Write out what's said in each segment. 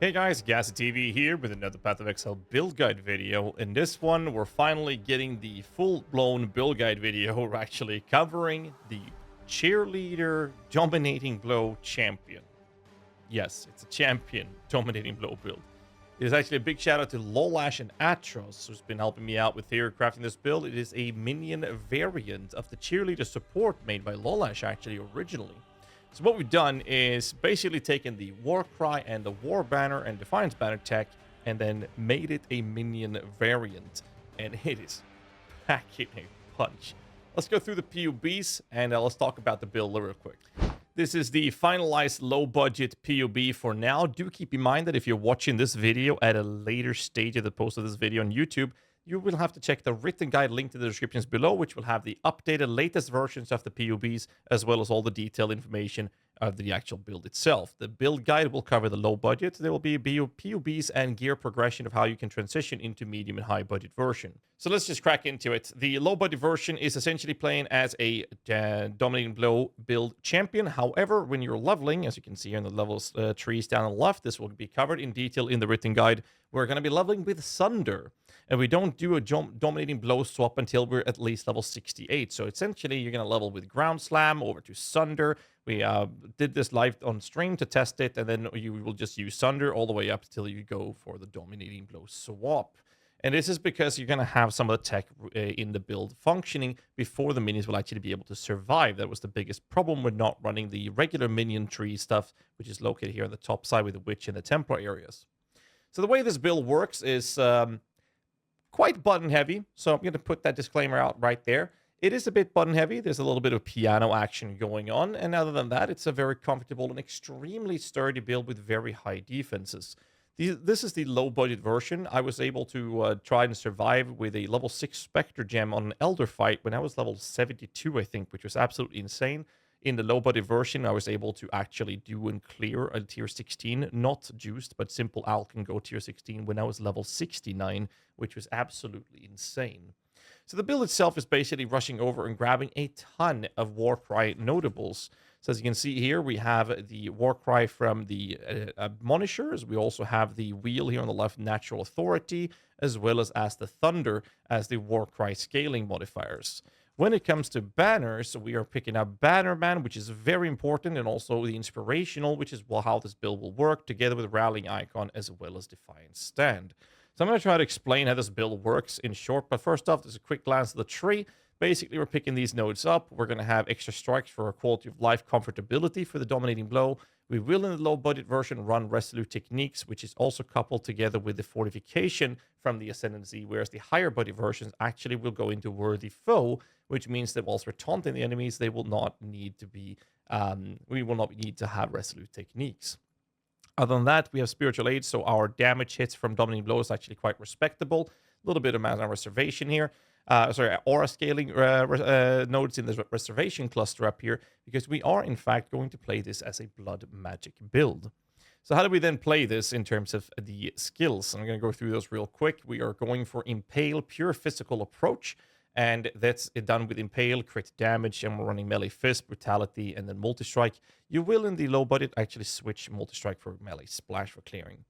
Hey guys, GHAZZY TV here with another Path of Exile build guide video. In this one, we're finally getting the full-blown build guide video. We're actually covering the Cheerleader Dominating Blow Champion. Yes, it's a champion dominating blow build. It is actually a big shout out to Lolash and Atros, who's been helping me out with here crafting this build. It is a minion variant of the Cheerleader support made by Lolash actually originally. So what we've done is basically taken the War Cry and the War Banner and Defiance Banner tech and then made it a minion variant. And it is packing a punch. Let's go through the PUBs and let's talk about the build real quick. This is the finalized low-budget PUB for now. Do keep in mind that if you're watching this video at a later stage of the post of this video on YouTube, you will have to check the written guide linked in the descriptions below, which will have the updated latest versions of the PUBs, as well as all the detailed information of the actual build itself. The build guide will cover the low budget. There will be PUBs and gear progression of how you can transition into medium and high budget version. So let's just crack into it. The low budget version is essentially playing as a dominating blow build champion. However, when you're leveling, as you can see here in the levels trees down on the left, this will be covered in detail in the written guide. We're going to be leveling with Sunder. And we don't do a dominating blow swap until we're at least level 68. So essentially, you're going to level with Ground Slam over to Sunder. We did this live on stream to test it, and then you will just use Sunder all the way up till you go for the dominating blow swap. And this is because you're going to have some of the tech in the build functioning before the minions will actually be able to survive. That was the biggest problem with not running the regular minion tree stuff, which is located here on the top side with the Witch and the Templar areas. So the way this build works is quite button heavy, so I'm going to put that disclaimer out right there. It is a bit button heavy. There's a little bit of piano action going on, and other than that, it's a very comfortable and extremely sturdy build with very high defenses. This is the low budget version. I was able to try and survive with a level 6 Spectre gem on an Elder fight when I was level 72, I think, which was absolutely insane. In the low budget version, I was able to actually do and clear a tier 16, not juiced, but simple Alch can go tier 16 when I was level 69, which was absolutely insane. So the build itself is basically rushing over and grabbing a ton of Warcry notables. So as you can see here, we have the Warcry from the Admonishers. We also have the Wheel here on the left, Natural Authority, as well as the Thunder as the Warcry scaling modifiers. When it comes to banners, we are picking up Bannerman, which is very important, and also the Inspirational, which is how this build will work, together with Rallying Icon, as well as Defiant Stand. So I'm going to try to explain how this build works in short, but first off, there's a quick glance at the tree. Basically, we're picking these nodes up. We're going to have extra strikes for quality of life comfortability for the dominating blow. We will, in the low-budget version, run Resolute Techniques, which is also coupled together with the Fortification from the Ascendancy, whereas the higher-budget versions actually will go into Worthy Foe, which means that whilst we're taunting the enemies, they will not need to be, we will not need to have Resolute Techniques. Other than that, we have Spiritual Aid, so our damage hits from Dominating Blow is actually quite respectable. A little bit of mana reservation here. Aura scaling nodes in the reservation cluster up here, because we are in fact going to play this as a blood magic build. So how do we then play this in terms of the skills? I'm going to go through those real quick. We are going for Impale, pure physical approach, and that's done with Impale, crit damage, and we're running Melee Fist, Brutality, and then Multi-Strike. You will, in the low budget, actually switch Multi-Strike for Melee Splash for clearing.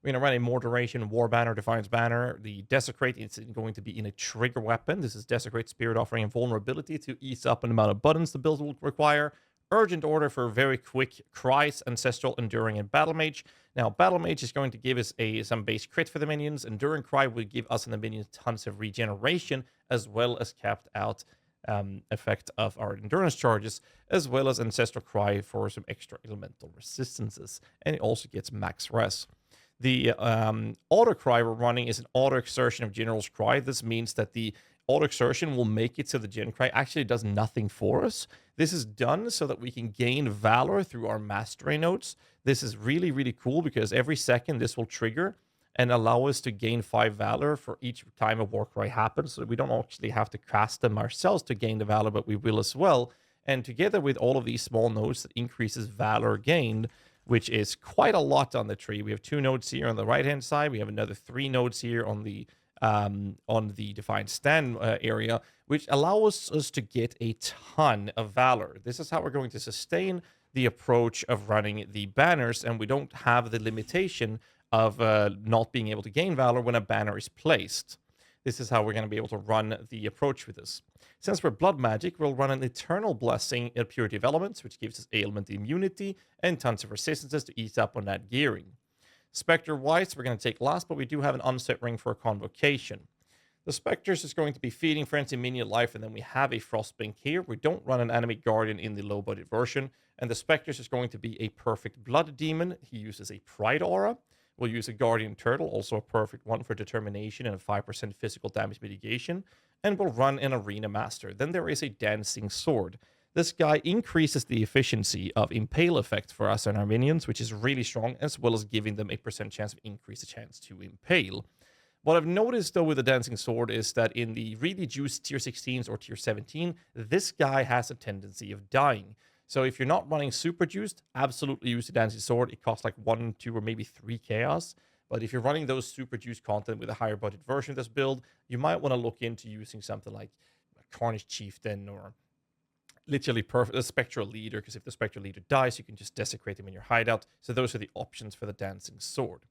We're going to run a more duration War Banner, Defiance Banner. The Desecrate is going to be in a trigger weapon. This is Desecrate Spirit offering invulnerability to ease up an amount of buttons the build will require. Urgent Order for very quick Cries, Ancestral, Enduring, and Battle Mage. Now, Battle Mage is going to give us some base crit for the minions. Enduring Cry will give us and the minions tons of regeneration, as well as capped out effect of our endurance charges, as well as Ancestral Cry for some extra elemental resistances. And it also gets max res. The auto cry we're running is an auto exertion of General's Cry. This means that the auto exertion will make it so the Gen Cry actually does nothing for us. This is done so that we can gain Valor through our Mastery notes. This is really, really cool because every second this will trigger and allow us to gain 5 Valor for each time a Warcry happens. So we don't actually have to cast them ourselves to gain the Valor, but we will as well. And together with all of these small nodes that increases Valor gained, which is quite a lot on the tree. We have 2 nodes here on the right-hand side. We have another 3 nodes here on the Defiant Stand area, which allows us to get a ton of Valor. This is how we're going to sustain the approach of running the banners, and we don't have the limitation of not being able to gain valor when a banner is placed. This is how we're going to be able to run the approach with this. Since we're blood magic, we'll run an eternal blessing in purity of elements, which gives us ailment immunity and tons of resistances to ease up on that gearing. Spectre-wise, we're going to take last, but we do have an unset ring for a convocation. The Spectres is going to be feeding frenzy minion life, and then we have a Frostbank here. We don't run an enemy guardian in the low-budget version, and the Spectres is going to be a perfect blood demon. He uses a pride aura. We'll use a guardian turtle, also a perfect one for determination and a 5% physical damage mitigation, and we'll run an arena master. Then there is a dancing sword. This guy increases the efficiency of impale effect for us and our minions, which is really strong, as well as giving them a % chance of increased chance to impale. What I've noticed, though, with the Dancing Sword is that in the really juiced tier 16s or tier 17, this guy has a tendency of dying. So if you're not running super juiced, absolutely use the Dancing Sword. It costs like 1, 2, or maybe 3 chaos. But if you're running those super juiced content with a higher budget version of this build, you might want to look into using something like a Carnage Chieftain or literally perfect a Spectral Leader, because if the Spectral Leader dies, you can just desecrate him in your hideout. So those are the options for the Dancing Sword.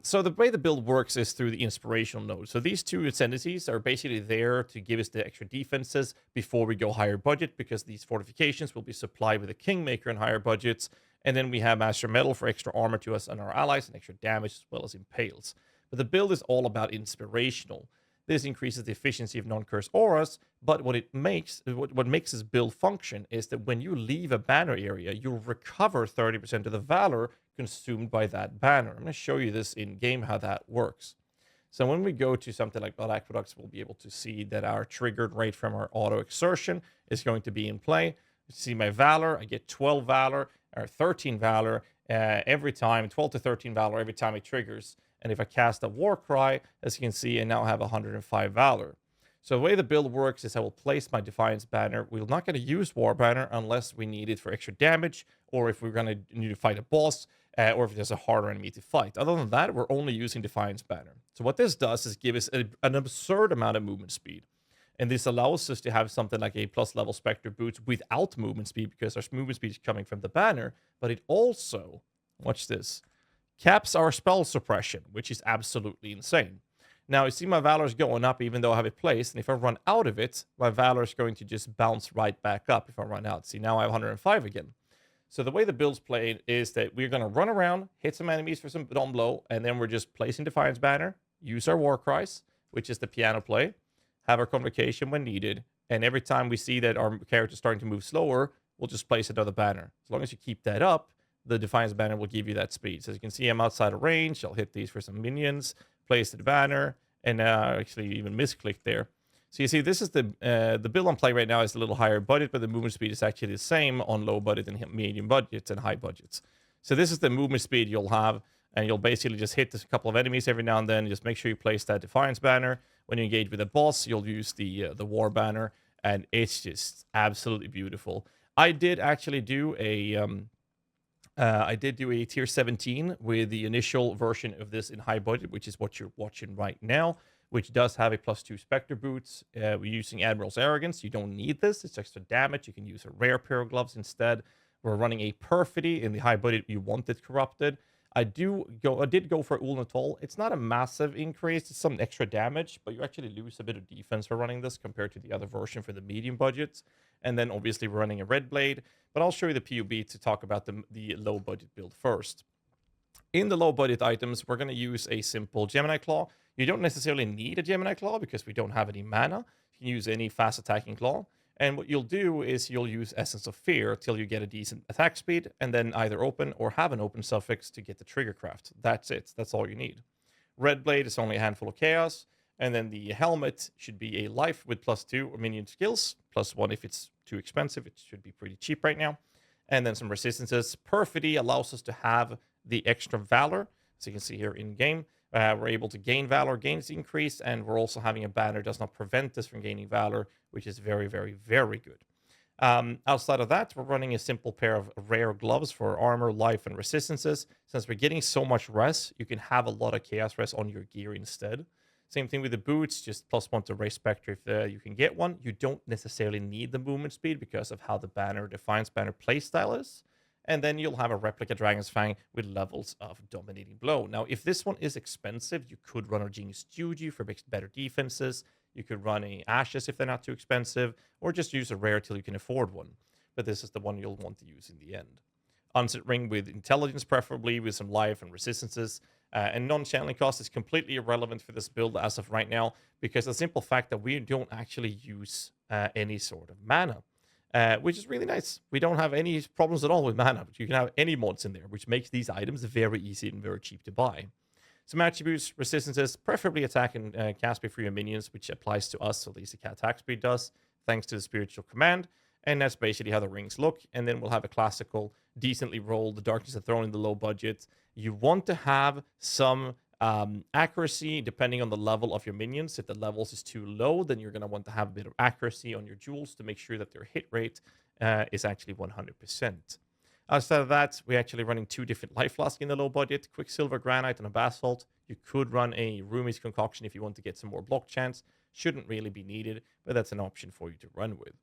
So the way the build works is through the inspirational node. So these two ascendancies are basically there to give us the extra defenses before we go higher budget, because these fortifications will be supplied with a Kingmaker in higher budgets. And then we have Master Metal for extra armor to us and our allies and extra damage as well as impales. But the build is all about inspirational. This increases the efficiency of non-curse auras, but what makes this build function is that when you leave a banner area, you'll recover 30% of the valor consumed by that banner. I'm going to show you this in game how that works. So when we go to something like Blood Aqueducts, we'll be able to see that our triggered rate from our auto exertion is going to be in play. You see my valor, I get 12 valor or 13 valor every time, 12 to 13 valor every time it triggers. And if I cast a War Cry, as you can see, I now have 105 valor. So the way the build works is I will place my Defiance banner. We're not going to use War Banner unless we need it for extra damage, or if we're going to need to fight a boss, or if there's a harder enemy to fight. Other than that, we're only using Defiance banner. So what this does is give us an absurd amount of movement speed. And this allows us to have something like a plus level Spectre boots without movement speed, because our movement speed is coming from the banner. But it also, watch this, caps our spell suppression, which is absolutely insane. Now, you see my valor is going up even though I have it placed, and if I run out of it, my valor is going to just bounce right back up if I run out. See, now I have 105 again. So the way the build's played is that we're going to run around, hit some enemies for some dumb blow, and then we're just placing Defiance banner, use our War Cries, which is the piano play, have our Convocation when needed, and every time we see that our character's starting to move slower, we'll just place another banner. As long as you keep that up, the Defiance banner will give you that speed. So as you can see, I'm outside of range. I'll hit these for some minions, place the banner, and actually even misclick there. So you see, this is the build I'm playing right now is a little higher budget, but the movement speed is actually the same on low budget and medium budgets and high budgets. So this is the movement speed you'll have, and you'll basically just hit a couple of enemies every now and then. Just make sure you place that Defiance banner. When you engage with a boss, you'll use the War banner, and it's just absolutely beautiful. I did actually do a tier 17 with the initial version of this in high budget, which is what you're watching right now, which does have a +2 Spectre boots. We're using Admiral's Arrogance. You don't need this. It's extra damage. You can use a rare pair of gloves instead. We're running a Perfidy in the high budget. You want it corrupted. I did go for Ulnatol. It's not a massive increase. It's some extra damage, but you actually lose a bit of defense for running this compared to the other version for the medium budgets. And then obviously we're running a Red Blade, but I'll show you the POB to talk about the low budget build first. In the low budget items, we're going to use a simple Gemini Claw. You don't necessarily need a Gemini Claw because we don't have any mana. You can use any fast attacking claw. And what you'll do is you'll use Essence of Fear till you get a decent attack speed, and then either open or have an open suffix to get the trigger craft. That's it. That's all you need. Red Blade is only a handful of chaos. And then the helmet should be a life with +2 or minion skills, +1 if it's too expensive. It should be pretty cheap right now. And then some resistances. Perfidy allows us to have the extra valor. So you can see here in game, we're able to gain valor, gains increase, and we're also having a banner does not prevent us from gaining valor, which is very, very, very good. Outside of that, we're running a simple pair of rare gloves for armor, life, and resistances. Since we're getting so much res, you can have a lot of chaos res on your gear instead. Same thing with the boots, just +1 to race Spectre if you can get one. You don't necessarily need the movement speed because of how the banner defines banner playstyle is. And then you'll have a replica Dragon's Fang with levels of Dominating Blow. Now, if this one is expensive, you could run a Genius Juju for better defenses. You could run a Ashes if they're not too expensive, or just use a rare till you can afford one. But this is the one you'll want to use in the end. Onset Ring with Intelligence, preferably with some life and resistances. And non-channeling cost is completely irrelevant for this build as of right now, because the simple fact that we don't actually use any sort of mana. Which is really nice. We don't have any problems at all with mana, but you can have any mods in there, which makes these items very easy and very cheap to buy. Some attributes, resistances, preferably attack and cast speed for your minions, which applies to us, so at least the attack speed does, thanks to the spiritual command. And that's basically how the rings look. And then we'll have a classical, decently rolled, the Darkness of Throne in the low budget. You want to have some accuracy depending on the level of your minions. If the levels is too low, then you're going to want to have a bit of accuracy on your jewels to make sure that their hit rate is actually 100%. Outside of that, we're actually running 2 different life flasks in the low budget, Quicksilver Granite and a Basalt. You could run a Rumi's Concoction if you want to get some more block chance. Shouldn't really be needed, but that's an option for you to run with.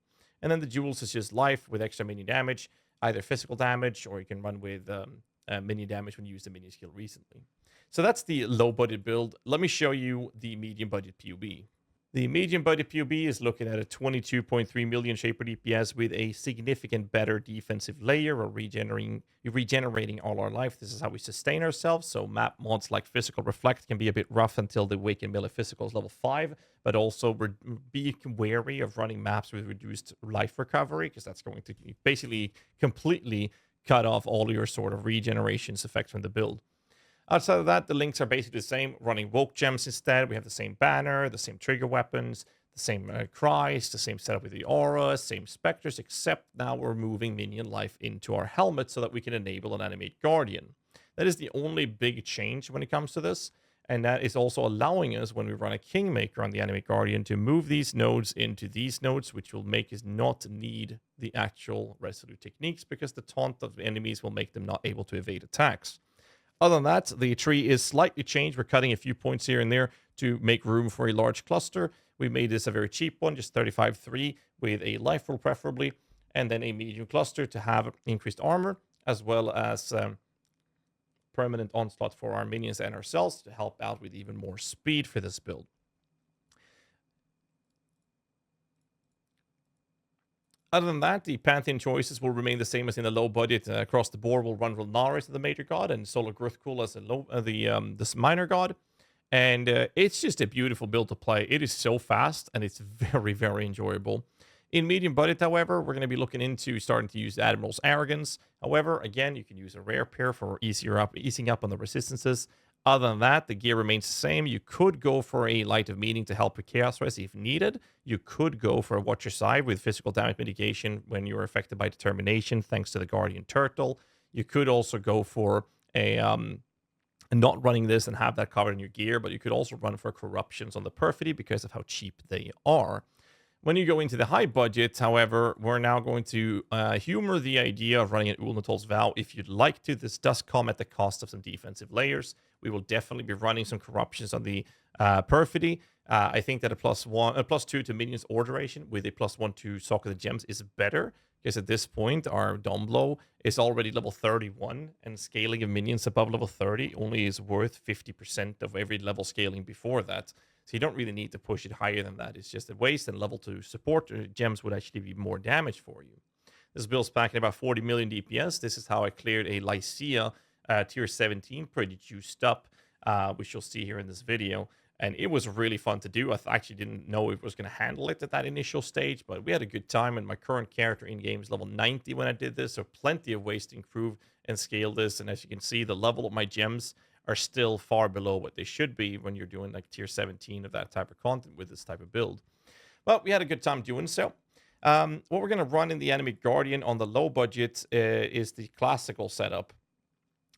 And then the jewels is just life with extra minion damage, either physical damage, or you can run with minion damage when you use the minion skill recently. So that's the low budget build. Let me show you the medium budget PUB. The medium budget PUB is looking at a 22.3 million Shaper DPS with a significant better defensive layer or regenerating all our life. This is how we sustain ourselves. So map mods like Physical Reflect can be a bit rough until the Wake and Melee Physical is level 5, but also be wary of running maps with reduced life recovery, because that's going to basically completely cut off all your sort of regenerations effects from the build. Outside of that, the links are basically the same, running Woke Gems instead. We have the same banner, the same trigger weapons, the same cries, the same setup with the aura, same Spectres, except now we're moving minion life into our helmet so that we can enable an Animate Guardian. That is the only big change when it comes to this, and that is also allowing us, when we run a Kingmaker on the Animate Guardian, to move these nodes into these nodes, which will make us not need the actual Resolute techniques, because the taunt of enemies will make them not able to evade attacks. Other than that, the tree is slightly changed. We're cutting a few points here and there to make room for a large cluster. We made this a very cheap one, just 35.3 with a life roll preferably, and then a medium cluster to have increased armor, as well as permanent onslaught for our minions and ourselves to help out with even more speed for this build. Other than that, the Pantheon choices will remain the same as in the low budget. Across the board, we'll run Rulnari as the major god and Solar Gruthkul as the minor god. And it's just a beautiful build to play. It is so fast, and it's very enjoyable. In medium budget, however, we're going to be looking into starting to use Admiral's Arrogance. However, again, you can use a rare pair for easing up on the resistances. Other than that, the gear remains the same. You could go for a Light of Meaning to help with Chaos Res if needed. You could go for a Watch Your Side with physical damage mitigation when you're affected by Determination, thanks to the Guardian Turtle. You could also go for a not running this and have that covered in your gear, but you could also run for Corruptions on the Perfidy because of how cheap they are. When you go into the high budget, however, we're now going to humor the idea of running an Ulnatol's Vow if you'd like to. This does come at the cost of some defensive layers. We will definitely be running some Corruptions on the Perfidy. I think that a +2 to minions or duration with a +1 to Sock of the Gems is better, because at this point our Dawn Blow is already level 31, and scaling of minions above level 30 only is worth 50% of every level scaling before that. So you don't really need to push it higher than that. It's just a waste, and level 2 support gems would actually be more damage for you. This build's packing about 40 million DPS. This is how I cleared a Lycia tier 17, pretty juiced up, which you'll see here in this video. And it was really fun to do. I actually didn't know it was going to handle it at that initial stage, but we had a good time, and my current character in-game is level 90 when I did this, so plenty of ways to improve and scale this. And as you can see, the level of my gems are still far below what they should be when you're doing like tier 17 of that type of content with this type of build. But we had a good time doing so. What we're going to run in the Animate Guardian on the low budget is the classical setup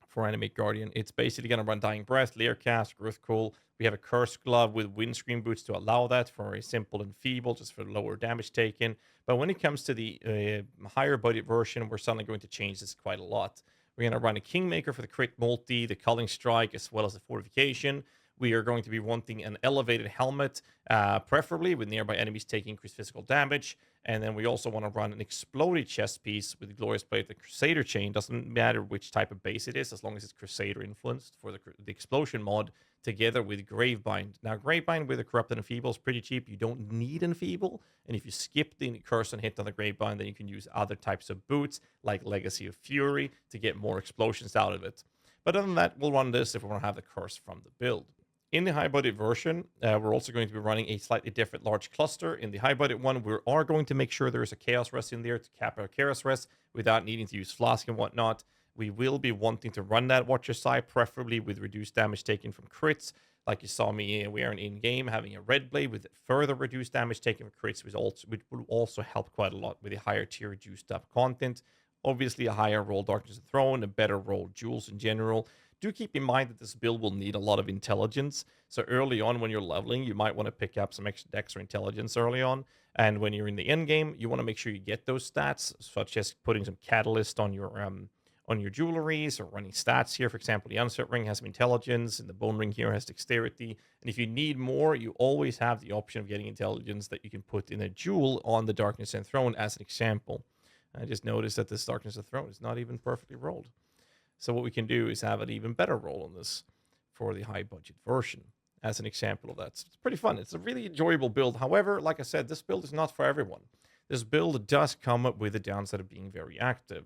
for Animate Guardian. It's basically going to run Dying Breath, Leercast, Gruthkul. We have a Curse Glove with Windscreen Boots to allow that for a simple and feeble, just for lower damage taken. But when it comes to the higher budget version, we're suddenly going to change this quite a lot. We're going to run a Kingmaker for the crit multi, the Culling Strike, as well as the Fortification. we are going to be wanting an elevated helmet, preferably with nearby enemies taking increased physical damage. And then we also want to run an exploded chest piece with Glorious Blade, the Crusader chain. Doesn't matter which type of base it is, as long as it's Crusader influenced for the explosion mod, together with Gravebind. Now, Gravebind with a Corrupted Enfeeble is pretty cheap. You don't need Enfeeble. And if you skip the curse and hit on the Gravebind, then you can use other types of boots, like Legacy of Fury, to get more explosions out of it. But other than that, we'll run this if we want to have the curse from the build. In the high budget version, we're also going to be running a slightly different large cluster. In the high budget one, we are going to make sure there is a Chaos Rest in there to cap our Chaos Rest without needing to use Flask and whatnot. We will be wanting to run that Watcher side, preferably with reduced damage taken from crits. Like you saw me wearing in-game, having a Red Blade with further reduced damage taken from crits, which will also help quite a lot with the higher tier juiced up content. Obviously, a higher roll Darkness of the Throne, a better roll Jewels in general. Do keep in mind that this build will need a lot of intelligence. So early on when you're leveling, you might want to pick up some extra dex or intelligence early on. And when you're in the end game, you want to make sure you get those stats, such as putting some catalyst on your jewelries or running stats here. For example, the Unset Ring has some intelligence, and the Bone Ring here has dexterity. And if you need more, you always have the option of getting intelligence that you can put in a jewel on the Darkness and Throne as an example. I just noticed that this Darkness and Throne is not even perfectly rolled. So what we can do is have an even better roll on this for the high budget version as an example of that. So it's pretty fun. It's a really enjoyable build. However, like I said, this build is not for everyone. This build does come up with the downside of being very active.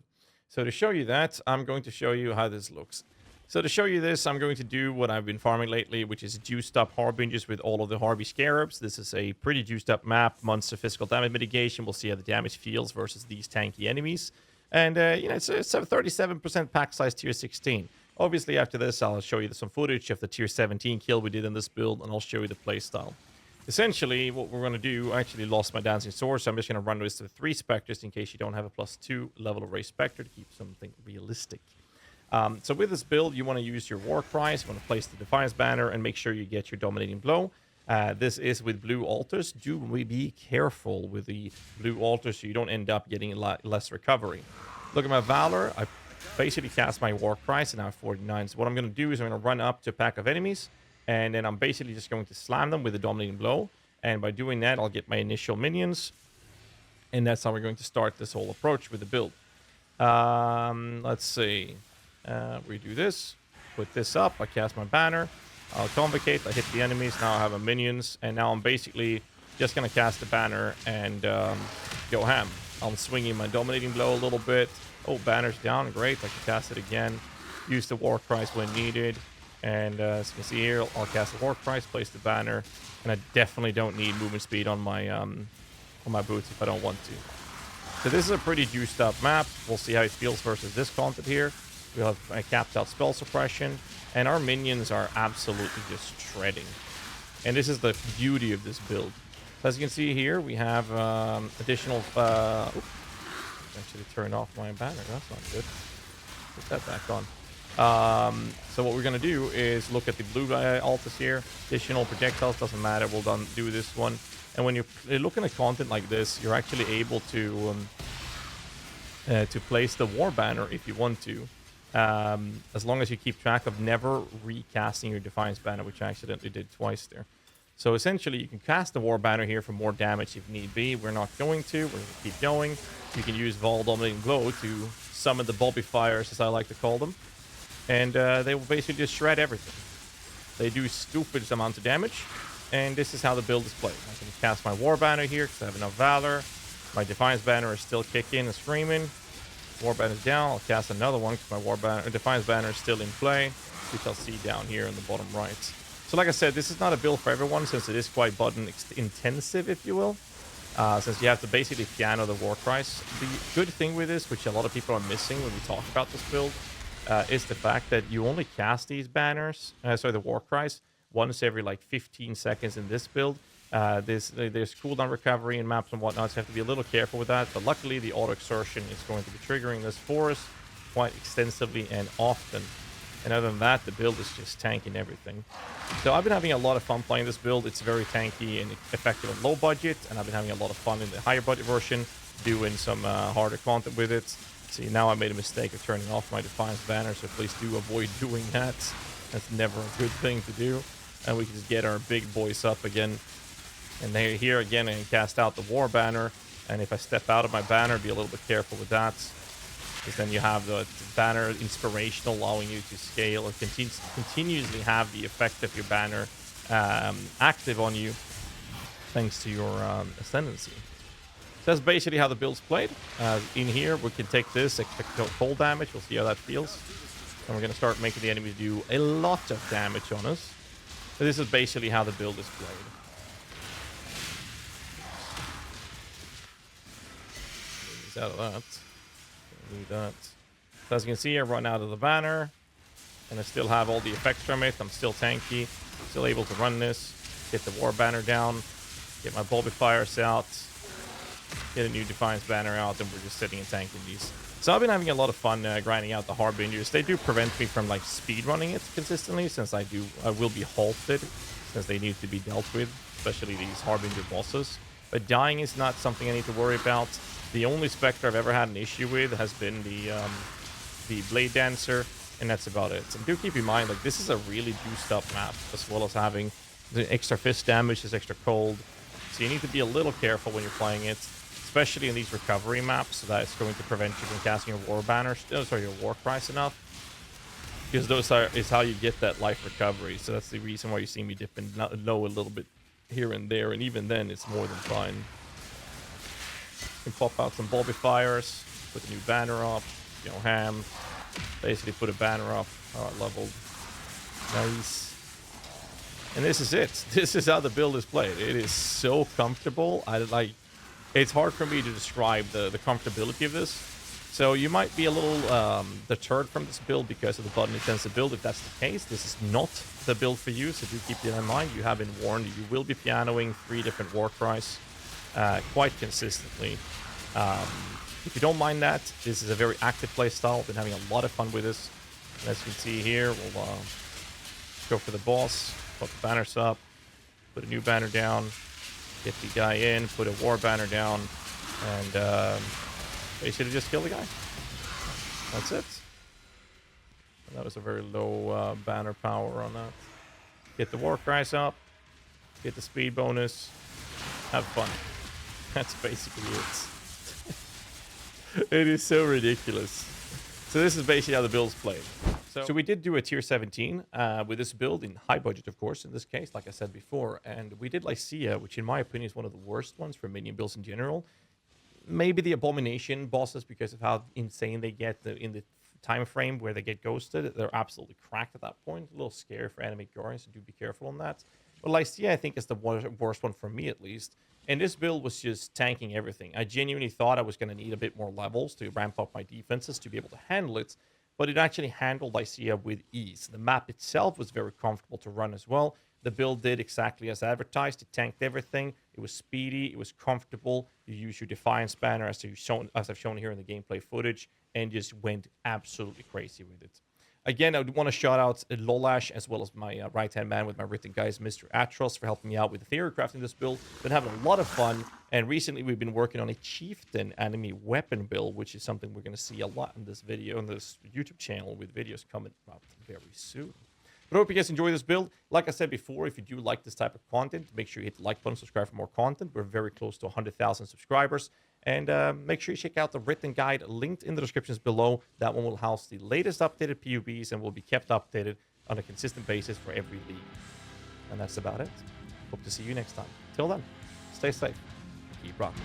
So to show you that, I'm going to show you how this looks. So to show you this, I'm going to do what I've been farming lately, which is juiced up Harbingers with all of the Harvey Scarabs. This is a pretty juiced up map, months of physical damage mitigation. We'll see how the damage feels versus these tanky enemies. And, it's a 37% pack size tier 16. Obviously, after this, I'll show you some footage of the tier 17 kill we did in this build, and I'll show you the playstyle. Essentially, what we're going to do, I actually lost my Dancing Sword, so I'm just going to run this with 3 Spectres in case you don't have a +2 level of Race Spectre to keep something realistic. So with this build, you want to use your War Cries, you want to place the Defiance Banner, and make sure you get your Dominating Blow. This is with blue altars. Do be careful with the blue altars so you don't end up getting less recovery. Look at my Valor. I basically cast my War Cries and now I have 49. So what I'm going to do is I'm going to run up to a pack of enemies, and then I'm basically just going to slam them with a Dominating Blow. And by doing that, I'll get my initial minions. And that's how we're going to start this whole approach with the build. Let's see. We do this. Put this up. I cast my banner. I'll Convocate, I hit the enemies, now I have my minions, and now I'm basically just going to cast the banner and go ham. I'm swinging my Dominating Blow a little bit. Oh, banner's down, great, I can cast it again. Use the War Cries when needed, and as you can see here, I'll cast the War Cries, place the banner, and I definitely don't need movement speed on my boots if I don't want to. So this is a pretty juiced up map. We'll see how it feels versus this content here. We'll have a capped out spell suppression. And our minions are absolutely just shredding. And this is the beauty of this build. So as you can see here, we have additional... Oops, actually turned off my banner. That's not good. Put that back on. So what we're going to do is look at the blue altars here. Additional projectiles, doesn't matter. We'll do this one. And when you're looking at content like this, you're actually able to place the war banner if you want to. As long as you keep track of never recasting your Defiance Banner, which I accidentally did twice there. So essentially, you can cast the War Banner here for more damage if need be. We're not going to. We're going to keep going. You can use Vol Dominating Blow to summon the Bobby Fires, as I like to call them. And they will basically just shred everything. They do stupid amounts of damage. And this is how the build is played. I can cast my War Banner here because I have enough Valor. My Defiance Banner is still kicking and screaming. War Banner is down. I'll cast another one because my War Banner, Defiance Banner is still in play, which I'll see down here in the bottom right. So like I said, this is not a build for everyone since it is quite button intensive, if you will. Since you have to basically piano the War Cries. The good thing with this, which a lot of people are missing when we talk about this build, is the fact that you only cast these banners, the War Cries, once every like 15 seconds in this build. There's cooldown recovery and maps and whatnot, so you have to be a little careful with that. But luckily, the auto exertion is going to be triggering this for us quite extensively and often. And other than that, the build is just tanking everything. So I've been having a lot of fun playing this build. It's very tanky and effective on low budget, and I've been having a lot of fun in the higher budget version, doing some harder content with it. See, now I made a mistake of turning off my Defiance banner, so please do avoid doing that. That's never a good thing to do. and we can just get our big boys up again. And here again, I can cast out the war banner. And if I step out of my banner, be a little bit careful with that, because then you have the banner inspirational, allowing you to scale or continuously have the effect of your banner active on you, thanks to your ascendancy. So that's basically how the build's played. In here, we can take this, expect cold damage. We'll see how that feels. And we're going to start making the enemy do a lot of damage on us. So this is basically how the build is played. Out of that. Need that. So as you can see, I run out of the banner, and I still have all the effects from it. I'm still tanky, still able to run this, get the war banner down, get my bulby fires out, get a new Defiance banner out, and we're just sitting and tanking these. So I've been having a lot of fun grinding out the Harbingers. They do prevent me from like speed running it consistently, since I will be halted, since they need to be dealt with, especially these Harbinger bosses. But dying is not something I need to worry about. The only Spectre I've ever had an issue with has been the Blade Dancer, and that's about it. And do keep in mind, like, this is a really juiced up map, as well as having the extra fist damage, is extra cold. So you need to be a little careful when you're playing it, especially in these recovery maps, so that it's going to prevent you from casting your war banner, your war cries enough. Because those is how you get that life recovery. So that's the reason why you see me dipping low a little bit here and there, and even then it's more than fine. You can pop out some bulby fires, put a new banner up, you know, ham. Basically put a banner up, leveled. Nice. And this is it. This is how the build is played. It is so comfortable. It's hard for me to describe the comfortability of this. So you might be a little deterred from this build because of the button-intensive build. If that's the case, this is not the build for you, so do keep that in mind. You have been warned. You will be pianoing 3 different war cries quite consistently. If you don't mind that, this is a very active play style. Been having a lot of fun with this. And as you can see here, we'll go for the boss, put the banners up, put a new banner down, get the guy in, put a war banner down, and basically just kill the guy. That's it. And that was a very low banner power on that. Get the war cries up, get the speed bonus, have fun. That's basically it. It is so ridiculous. So this is basically how the build's played. So we did do a tier 17 with this build in high budget, of course, in this case, like I said before. And we did Lycia, which in my opinion is one of the worst ones for minion builds in general. Maybe the Abomination bosses, because of how insane they get in the time frame where they get ghosted. They're absolutely cracked at that point. A little scary for anime guardians, so do be careful on that. But Lycia, I think, is the worst one for me, at least. And this build was just tanking everything. I genuinely thought I was going to need a bit more levels to ramp up my defenses to be able to handle it. But it actually handled Lycia with ease. The map itself was very comfortable to run as well. The build did exactly as advertised. It tanked everything. It was speedy. It was comfortable. You use your Defiance banner, as I've shown here in the gameplay footage, and just went absolutely crazy with it. Again, I would want to shout out Lolash, as well as my right-hand man with my written guys, Mr. Atros, for helping me out with the theory crafting this build. Been having a lot of fun, and recently we've been working on a Chieftain enemy weapon build, which is something we're going to see a lot in this video, on this YouTube channel, with videos coming up very soon. But I hope you guys enjoy this build. Like I said before, if you do like this type of content, make sure you hit the like button, subscribe for more content. We're very close to 100,000 subscribers. And make sure you check out the written guide linked in the descriptions below. That one will house the latest updated PUBs and will be kept updated on a consistent basis for every league. And that's about it. Hope to see you next time. Till then, stay safe. Keep rocking.